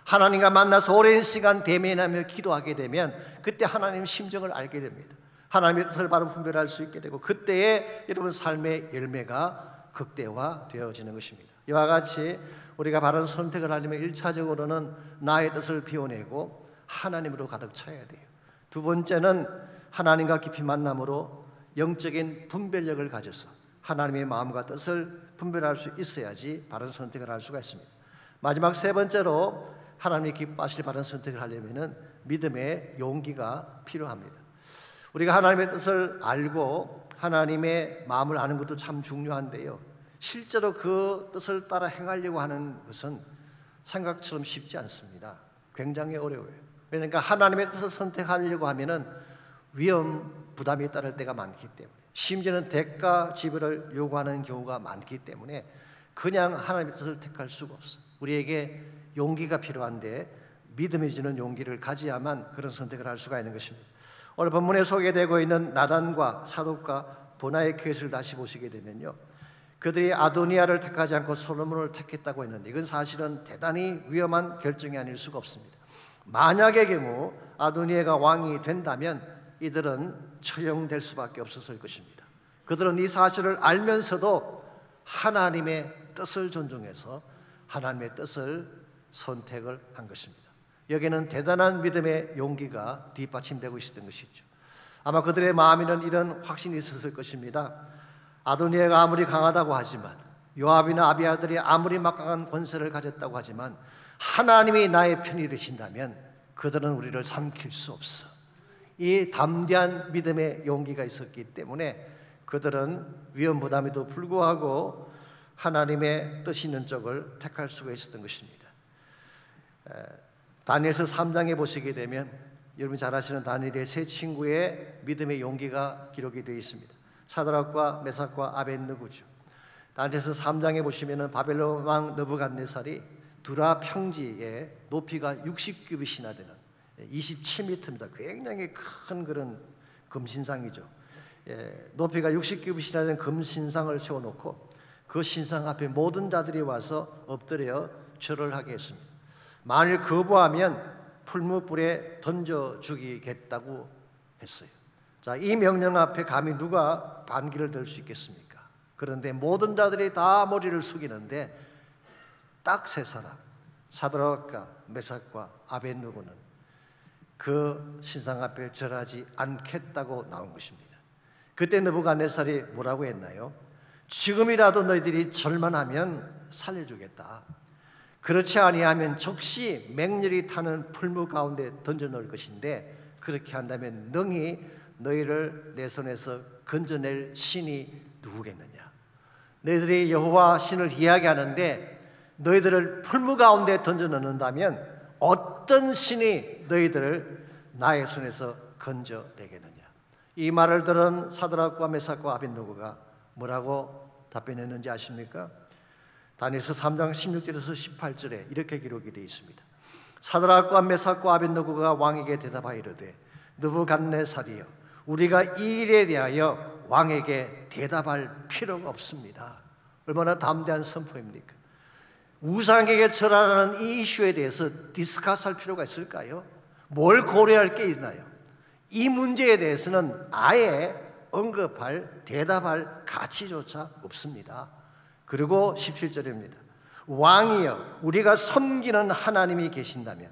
하나님과 만나서 오랜 시간 대면하며 기도하게 되면 그때 하나님 심정을 알게 됩니다. 하나님의 뜻을 바로 분별할 수 있게 되고 그때에 여러분 삶의 열매가 극대화되어지는 것입니다. 이와 같이 우리가 바른 선택을 하려면 1차적으로는 나의 뜻을 비워내고 하나님으로 가득 차야 돼요. 두 번째는 하나님과 깊이 만남으로 영적인 분별력을 가져서 하나님의 마음과 뜻을 분별할 수 있어야지 바른 선택을 할 수가 있습니다. 마지막 세 번째로 하나님이 기뻐하실 바른 선택을 하려면 믿음의 용기가 필요합니다. 우리가 하나님의 뜻을 알고 하나님의 마음을 아는 것도 참 중요한데요, 실제로 그 뜻을 따라 행하려고 하는 것은 생각처럼 쉽지 않습니다. 굉장히 어려워요. 그러니까 하나님의 뜻을 선택하려고 하면은 위험, 부담이 따를 때가 많기 때문에, 심지어는 대가 지불을 요구하는 경우가 많기 때문에 그냥 하나님의 뜻을 택할 수가 없어요. 우리에게 용기가 필요한데 믿음이 주는 용기를 가져야만 그런 선택을 할 수가 있는 것입니다. 오늘 본문에 소개되고 있는 나단과 사독과 보나의 케이스를 다시 보시게 되면요, 그들이 아도니아를 택하지 않고 솔로몬을 택했다고 했는데 이건 사실은 대단히 위험한 결정이 아닐 수가 없습니다. 만약의 경우 아도니아가 왕이 된다면 이들은 처형될 수밖에 없었을 것입니다. 그들은 이 사실을 알면서도 하나님의 뜻을 존중해서 하나님의 뜻을 선택을 한 것입니다. 여기에는 대단한 믿음의 용기가 뒷받침되고 있었던 것이죠. 아마 그들의 마음에는 이런 확신이 있었을 것입니다. 아도니아가 아무리 강하다고 하지만, 요압이나 아비아들이 아무리 막강한 권세를 가졌다고 하지만 하나님이 나의 편이 되신다면 그들은 우리를 삼킬 수 없어. 이 담대한 믿음의 용기가 있었기 때문에 그들은 위험 부담에도 불구하고 하나님의 뜻이 있는 쪽을 택할 수가 있었던 것입니다. 다니엘서 3장에 보시게 되면 여러분 잘 아시는 다니엘의 세 친구의 믿음의 용기가 기록이 되어 있습니다. 사드락과 메삭과 아벳느고죠. 다니엘서 3장에 보시면은 바벨론 왕 느부갓네살이 두라 평지에 높이가 60규빗이나 되는 27m입니다. 굉장히 큰 그런 금신상이죠. 높이가 60규빗이나 되는 금신상을 세워놓고 그 신상 앞에 모든 자들이 와서 엎드려 절을 하게 했습니다. 만일 거부하면 풀무불에 던져 죽이겠다고 했어요. 자, 이 명령 앞에 감히 누가 반기를 들 수 있겠습니까? 그런데 모든 자들이 다 머리를 숙이는데 딱 세 사람, 사드락과 메삭과 아벳느고는 그 신상 앞에 절하지 않겠다고 나온 것입니다. 그때 느부갓네살이 뭐라고 했나요? 지금이라도 너희들이 절만 하면 살려주겠다. 그렇지 아니하면 즉시 맹렬히 타는 풀무 가운데 던져 넣을 것인데 그렇게 한다면 능히 너희를 내 손에서 건져낼 신이 누구겠느냐? 너희들이 여호와 신을 이야기하는데 너희들을 풀무 가운데 던져 넣는다면 어떤 신이 너희들을 나의 손에서 건져내겠느냐? 이 말을 들은 사드락과 메삭과 아벳느고가 뭐라고 답변했는지 아십니까? 다니엘서 3장 16절에서 18절에 이렇게 기록이 되어 있습니다. 사드락과 메삭과 아벳느고가 왕에게 대답하여 이르되 느부갓네살이여, 우리가 이 일에 대하여 왕에게 대답할 필요가 없습니다. 얼마나 담대한 선포입니까? 우상에게 절하라는 이 이슈에 대해서 디스커스할 필요가 있을까요? 뭘 고려할 게 있나요? 이 문제에 대해서는 아예 언급할, 대답할 가치조차 없습니다. 그리고 17절입니다. 왕이여, 우리가 섬기는 하나님이 계신다면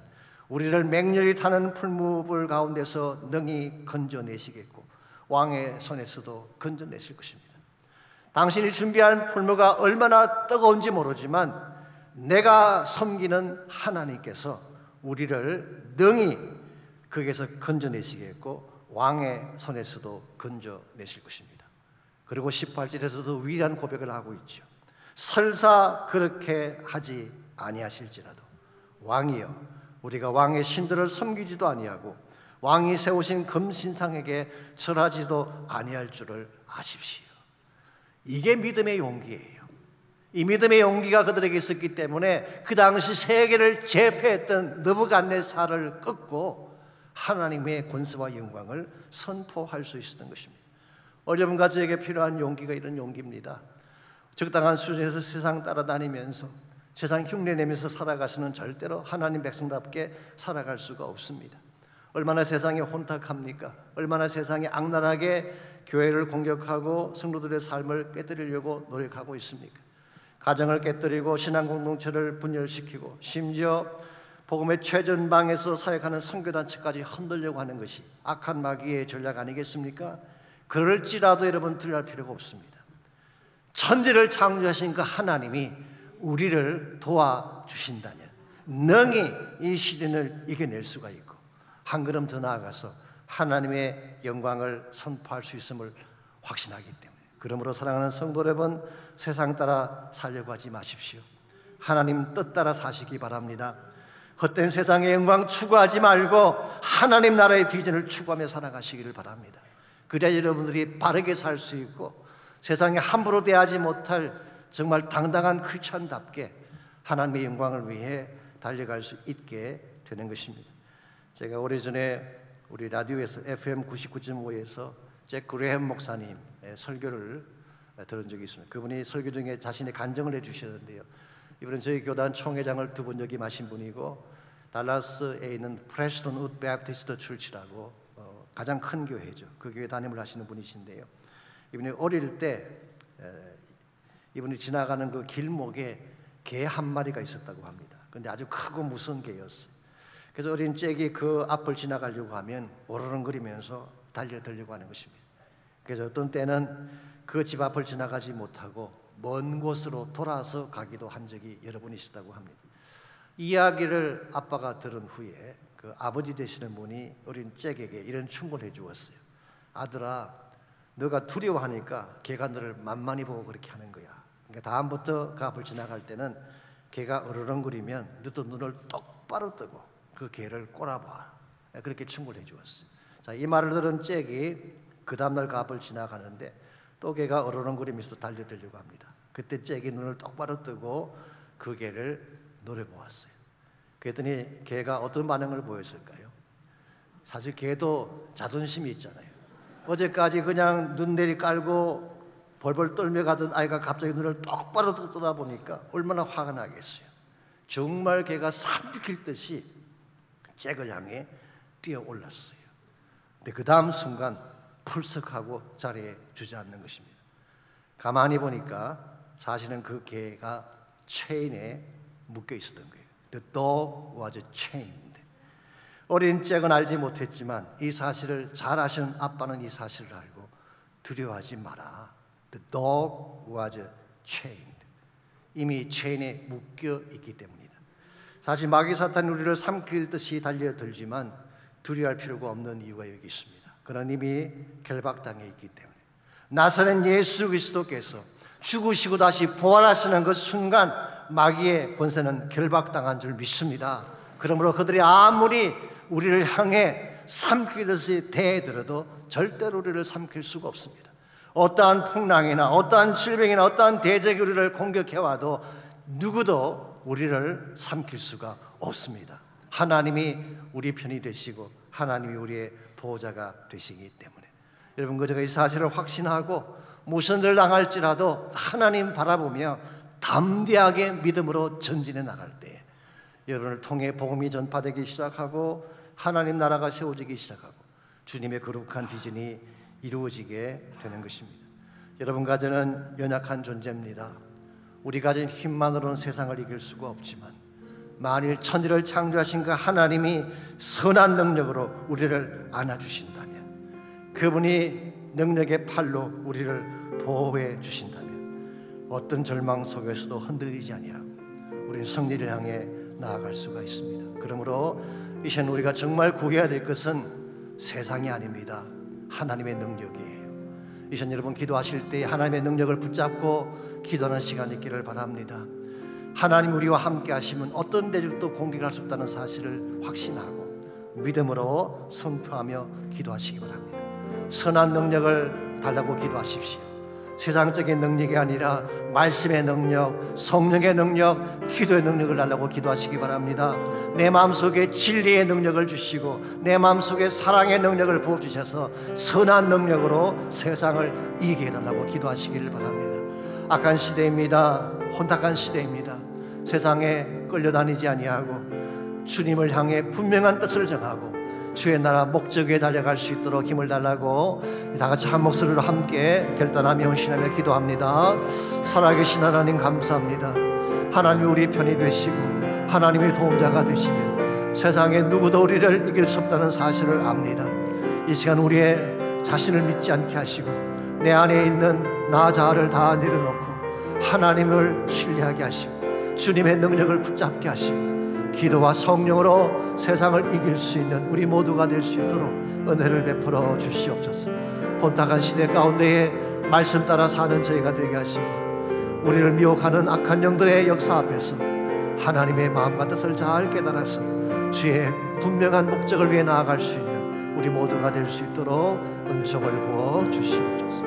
우리를 맹렬히 타는 풀무불 가운데서 능히 건져내시겠고 왕의 손에서도 건져내실 것입니다. 당신이 준비한 풀무가 얼마나 뜨거운지 모르지만 내가 섬기는 하나님께서 우리를 능히 거기에서 건져내시겠고 왕의 손에서도 건져내실 것입니다. 그리고 18절에서도 위대한 고백을 하고 있죠. 설사 그렇게 하지 아니하실지라도 왕이여, 우리가 왕의 신들을 섬기지도 아니하고 왕이 세우신 금신상에게 절하지도 아니할 줄을 아십시오. 이게 믿음의 용기예요. 이 믿음의 용기가 그들에게 있었기 때문에 그 당시 세계를 제패했던 느부갓네살을 꺾고 하나님의 권세와 영광을 선포할 수 있었던 것입니다. 여러분과 저에게 필요한 용기가 이런 용기입니다. 적당한 수준에서 세상 따라다니면서 세상 흉내내면서 살아가서는 절대로 하나님 백성답게 살아갈 수가 없습니다. 얼마나 세상이 혼탁합니까? 얼마나 세상이 악랄하게 교회를 공격하고 성도들의 삶을 깨뜨리려고 노력하고 있습니까? 가정을 깨뜨리고 신앙 공동체를 분열시키고 심지어 복음의 최전방에서 사역하는 선교단체까지 흔들려고 하는 것이 악한 마귀의 전략 아니겠습니까? 그럴지라도 여러분 두려워할 필요가 없습니다. 천지를 창조하신 그 하나님이 우리를 도와주신다면 능히 이 시련을 이겨낼 수가 있고 한 걸음 더 나아가서 하나님의 영광을 선포할 수 있음을 확신하기 때문에, 그러므로 사랑하는 성도 여러분, 세상 따라 살려고 하지 마십시오. 하나님 뜻 따라 사시기 바랍니다. 헛된 세상의 영광 추구하지 말고 하나님 나라의 비전을 추구하며 살아가시기를 바랍니다. 그래야 여러분들이 바르게 살 수 있고 세상에 함부로 대하지 못할 정말 당당한 크리스찬답게 하나님의 영광을 위해 달려갈 수 있게 되는 것입니다. 제가 오래전에 우리 라디오에서 FM 99.5에서 잭 그레햄 목사님의 설교를 들은 적이 있습니다. 그분이 설교 중에 자신의 간증을 해주셨는데요. 이분은 저희 교단 총회장을 2번 역임하신 분이고 달라스에 있는 프레스턴 우드 베프티스트 철치라고 가장 큰 교회죠. 그 교회 담임을 하시는 분이신데요. 이분이 어릴 때 이분이 지나가는 그 길목에 개 한 마리가 있었다고 합니다. 그런데 아주 크고 무서운 개였어요. 그래서 어린 잭이 그 앞을 지나가려고 하면 오르렁거리면서 달려들려고 하는 것입니다. 그래서 어떤 때는 그 집 앞을 지나가지 못하고 먼 곳으로 돌아서 가기도 한 적이 여러 번 있었다고 합니다. 이 이야기를 아빠가 들은 후에 그 아버지 되시는 분이 어린 잭에게 이런 충고를 해주었어요. 아들아, 너가 두려워하니까 개가 너를 만만히 보고 그렇게 하는 거야. 그러니까 다음부터 그 앞을 지나갈 때는 개가 어르렁거리면 너도 눈을 똑바로 뜨고 그 개를 꼬라봐. 그렇게 충고를 해주었어요. 자, 이 말을 들은 잭이 그 다음날 그 앞을 지나가는데 또 개가 어르렁거리면서 달려들려고 합니다. 그때 잭이 눈을 똑바로 뜨고 그 개를 노려보았어요. 그랬더니 개가 어떤 반응을 보였을까요? 사실 개도 자존심이 있잖아요. 어제까지 그냥 눈 내리 깔고 벌벌 떨며 가던 아이가 갑자기 눈을 똑바로 뜨다 보니까 얼마나 화가 나겠어요. 정말 개가 삼킬 듯이 잭을 향해 뛰어올랐어요. 근데 그 다음 순간 풀썩하고 자리에 주저앉는 것입니다. 가만히 보니까 사실은 그 개가 체인에 묶여 있었던 거예요. The dog was chained. 어린 잭은 알지 못했지만 이 사실을 잘 아시는 아빠는 이 사실을 알고 두려워하지 마라. The dog was chained. 이미 체인에 묶여 있기 때문이다. 사실 마귀 사탄이 우리를 삼킬 듯이 달려들지만 두려워할 필요가 없는 이유가 여기 있습니다. 그는 이미 결박당해 있기 때문에. 나사렛 예수 그리스도께서 죽으시고 다시 부활하시는 그 순간 마귀의 권세는 결박당한 줄 믿습니다. 그러므로 그들이 아무리 우리를 향해 삼키듯이 대들어도 절대로 우리를 삼킬 수가 없습니다. 어떠한 풍랑이나 어떠한 질병이나 어떠한 대적이 우리를 공격해와도 누구도 우리를 삼킬 수가 없습니다. 하나님이 우리 편이 되시고 하나님이 우리의 보호자가 되시기 때문에 여러분, 그저가 이 사실을 확신하고 무슨 일을 당할지라도 하나님 바라보며 담대하게 믿음으로 전진해 나갈 때 여러분을 통해 복음이 전파되기 시작하고 하나님 나라가 세워지기 시작하고 주님의 거룩한 비전이 이루어지게 되는 것입니다. 여러분과 저는 연약한 존재입니다. 우리 가진 힘만으로는 세상을 이길 수가 없지만 만일 천지를 창조하신 그 하나님이 선한 능력으로 우리를 안아주신다면, 그분이 능력의 팔로 우리를 보호해 주신다면 어떤 절망 속에서도 흔들리지 아니하고 우리는 승리를 향해 나아갈 수가 있습니다. 그러므로 이 시간 우리가 정말 구해야 될 것은 세상이 아닙니다. 하나님의 능력이에요. 이 시간 여러분 기도하실 때 하나님의 능력을 붙잡고 기도하는 시간이 있기를 바랍니다. 하나님 우리와 함께 하시면 어떤 대적도 공격할 수 없다는 사실을 확신하고 믿음으로 선포하며 기도하시기 바랍니다. 선한 능력을 달라고 기도하십시오. 세상적인 능력이 아니라 말씀의 능력, 성령의 능력, 기도의 능력을 달라고 기도하시기 바랍니다. 내 마음속에 진리의 능력을 주시고 내 마음속에 사랑의 능력을 부어주셔서 선한 능력으로 세상을 이기게 해달라고 기도하시기를 바랍니다. 악한 시대입니다. 혼탁한 시대입니다. 세상에 끌려다니지 아니하고 주님을 향해 분명한 뜻을 정하고 주의 나라 목적에 달려갈 수 있도록 힘을 달라고 다 같이 한 목소리로 함께 결단하며 헌신하며 기도합니다. 살아계신 하나님 감사합니다. 하나님이 우리 편이 되시고 하나님의 도움자가 되시며 세상에 누구도 우리를 이길 수 없다는 사실을 압니다. 이 시간 우리의 자신을 믿지 않게 하시고 내 안에 있는 나 자아를 다 내려놓고 하나님을 신뢰하게 하시고 주님의 능력을 붙잡게 하시고 기도와 성령으로 세상을 이길 수 있는 우리 모두가 될 수 있도록 은혜를 베풀어 주시옵소서. 혼탁한 시대 가운데에 말씀 따라 사는 저희가 되게 하시고 우리를 미혹하는 악한 영들의 역사 앞에서 하나님의 마음과 뜻을 잘 깨달아서 주의 분명한 목적을 위해 나아갈 수 있는 우리 모두가 될 수 있도록 은총을 부어 주시옵소서.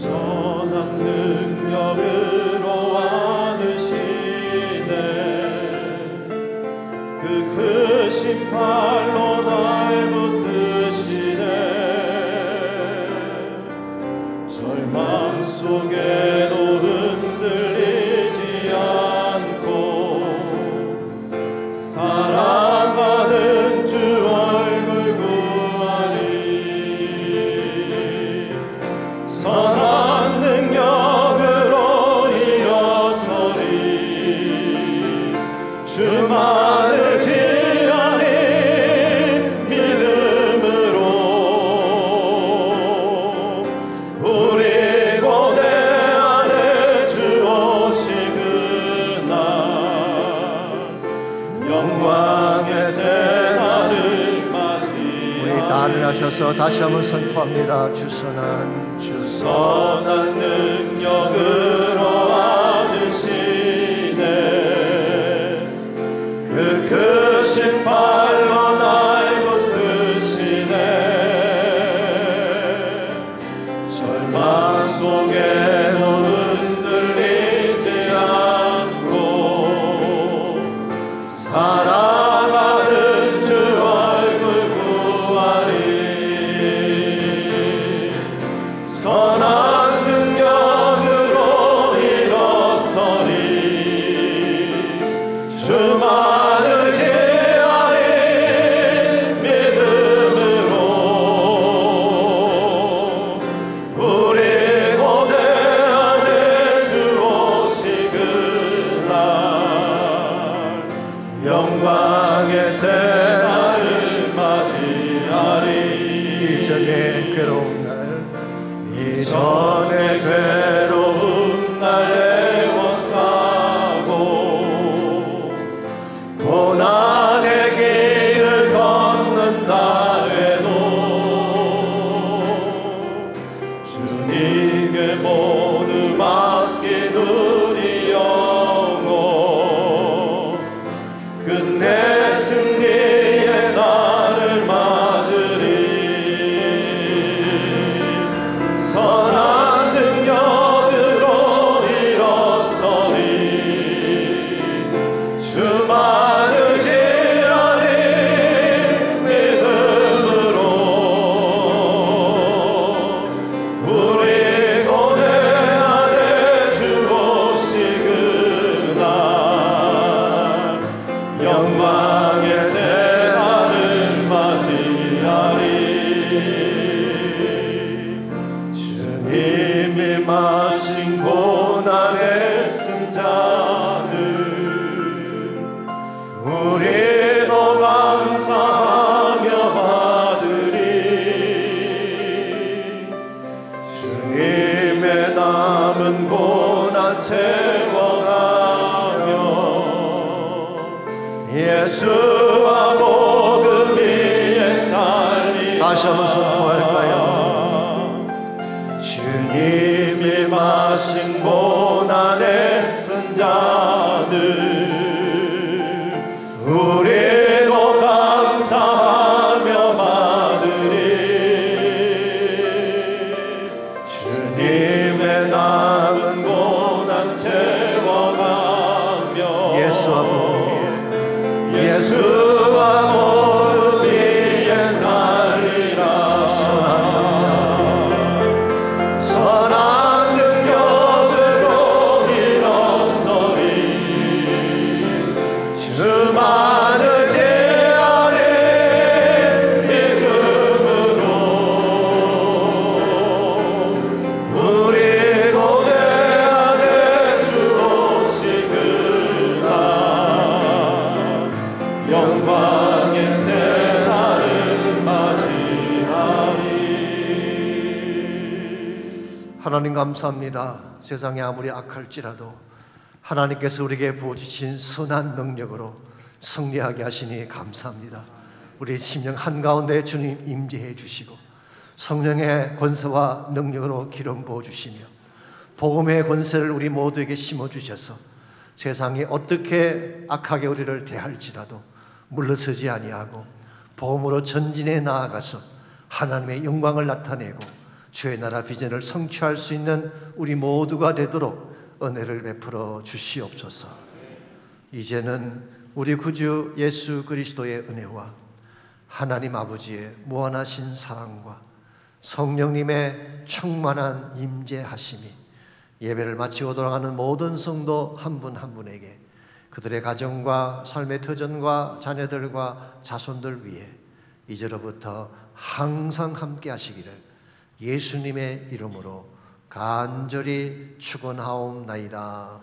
선한 능력으로 안으시네 그 크신 팔로 날 붙드시네 절망 속에도 흔들리지 않고 사랑하는 주 얼굴 구하리 선한 능력으로 일어서리 주만을 지하니 믿음으로 우리 고대 안에 주 오신 그날 영광의 새날을 맞이 우리 다 일어나셔서 다시 한번 선포합니다. 주 선한 능력으로 안으시네 그 크신 팔로 날 붙드시네 절망 속에도 흔들리지 않고 사랑하는 주 얼굴 구하리 선한 능력으로 자들 우리도 감사하며 받으리. 주님의 남은 고난 채워가며 예수와 복음 위에 살리. 다시 한번 선포할까요? 주님이 마신 고난에 쓴 자들 우리도 감사하며 받으리. 주님의 남은 고난 채워가며 예수와 복음 위에 예수와 복음 위에 살리라. 선한 능력으로 일어서리. 수많은 죄 아래 믿음으로 우리도 내 안에 주 오시그라. 영광의 새날을 맞이하리. 하나님 감사합니다. 세상이 아무리 악할지라도 하나님께서 우리에게 부어주신 선한 능력으로 승리하게 하시니 감사합니다. 우리 심령 한가운데 주님 임재해 주시고 성령의 권세와 능력으로 기름 부어주시며 복음의 권세를 우리 모두에게 심어주셔서 세상이 어떻게 악하게 우리를 대할지라도 물러서지 아니하고 복음으로 전진해 나아가서 하나님의 영광을 나타내고 주의 나라 비전을 성취할 수 있는 우리 모두가 되도록 은혜를 베풀어 주시옵소서. 이제는 우리 구주 예수 그리스도의 은혜와 하나님 아버지의 무한하신 사랑과 성령님의 충만한 임재하심이 예배를 마치고 돌아가는 모든 성도 한 분 한 분에게 그들의 가정과 삶의 터전과 자녀들과 자손들 위해 이제로부터 항상 함께 하시기를 예수님의 이름으로 간절히 축원하옵나이다.